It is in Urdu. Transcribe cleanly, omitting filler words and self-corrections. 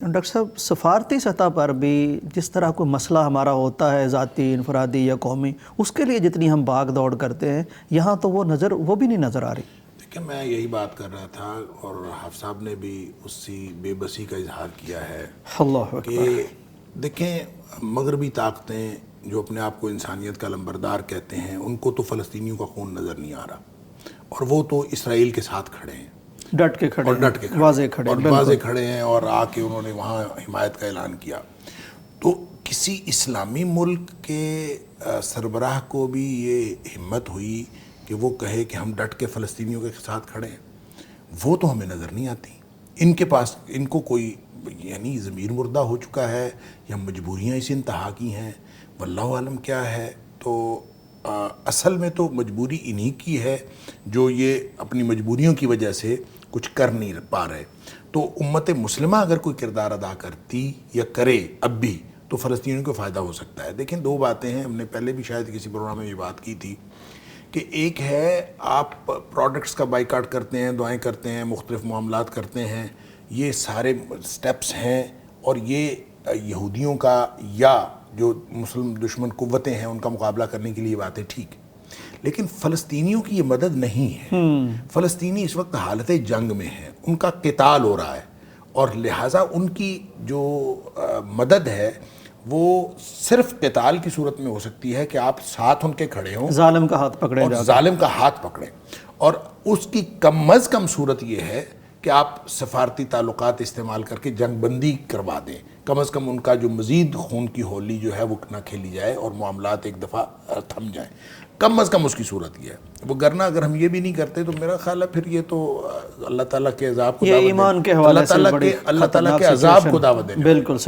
ڈاکٹر صاحب، سفارتی سطح پر بھی جس طرح کوئی مسئلہ ہمارا ہوتا ہے ذاتی، انفرادی یا قومی، اس کے لیے جتنی ہم بھاگ دوڑ کرتے ہیں یہاں تو وہ بھی نہیں نظر آ رہی۔ دیکھیں، میں یہی بات کر رہا تھا اور حافظ صاحب نے بھی اسی بے بسی کا اظہار کیا ہے اللہ اکبر۔ کہ دیکھیں، مغربی طاقتیں جو اپنے آپ کو انسانیت کا لمبردار کہتے ہیں، ان کو تو فلسطینیوں کا خون نظر نہیں آ رہا، اور وہ تو اسرائیل کے ساتھ کھڑے ہیں، ڈٹ کے کھڑے اور ہیں، ڈٹ کے کھڑے واضح ہیں، کھڑے اور ہیں، واضح بالکل۔ کھڑے ہیں، اور آ کے انہوں نے وہاں حمایت کا اعلان کیا۔ تو کسی اسلامی ملک کے سربراہ کو بھی یہ ہمت ہوئی کہ وہ کہے کہ ہم ڈٹ کے فلسطینیوں کے ساتھ کھڑے ہیں، وہ تو ہمیں نظر نہیں آتی۔ ان کے پاس، ان کو کوئی یعنی ضمیر مردہ ہو چکا ہے یا مجبوریاں اس انتہا کی ہیں، واللہ عالم کیا ہے۔ تو اصل میں تو مجبوری انہی کی ہے جو یہ اپنی مجبوریوں کی وجہ سے کچھ کر نہیں پا رہے۔ تو امت مسلمہ اگر کوئی کردار ادا کرتی یا کرے اب بھی، تو فلسطینیوں کو فائدہ ہو سکتا ہے۔ دیکھیں، دو باتیں ہیں، ہم نے پہلے بھی شاید کسی پروگرام میں یہ بات کی تھی کہ ایک ہے آپ پروڈکٹس کا بائیکاٹ کرتے ہیں، دعائیں کرتے ہیں، مختلف معاملات کرتے ہیں، یہ سارے سٹیپس ہیں، اور یہ یہودیوں کا یا جو مسلم دشمن قوتیں ہیں ان کا مقابلہ کرنے کے لیے باتیں ٹھیک، لیکن فلسطینیوں کی یہ مدد نہیں ہے۔ فلسطینی اس وقت حالت جنگ میں ہیں، ان کا قتال ہو رہا ہے، اور لہٰذا ان کی جو مدد ہے وہ صرف قتال کی صورت میں ہو سکتی ہے کہ آپ ساتھ ان کے کھڑے ہوں، ظالم کا ہاتھ پکڑے اور جا کے۔ ظالم کا ہاتھ پکڑیں، اور اس کی کم از کم صورت یہ ہے کہ آپ سفارتی تعلقات استعمال کر کے جنگ بندی کروا دیں، کم از کم ان کا جو مزید خون کی ہولی جو ہے وہ نہ کھیلی جائے اور معاملات ایک دفعہ تھم جائیں، کم از کم اس کی صورت یہ ہے۔ وہ گرنا اگر ہم یہ بھی نہیں کرتے تو میرا خیال ہے پھر یہ تو اللہ تعالیٰ کے عذاب کو یہ دعوت ایمان کے دینا، حوالے سے بڑی اللہ تعالیٰ خطرناک کے عذاب کو سچویشن۔ دعوت دینا۔ بالکل صحیح۔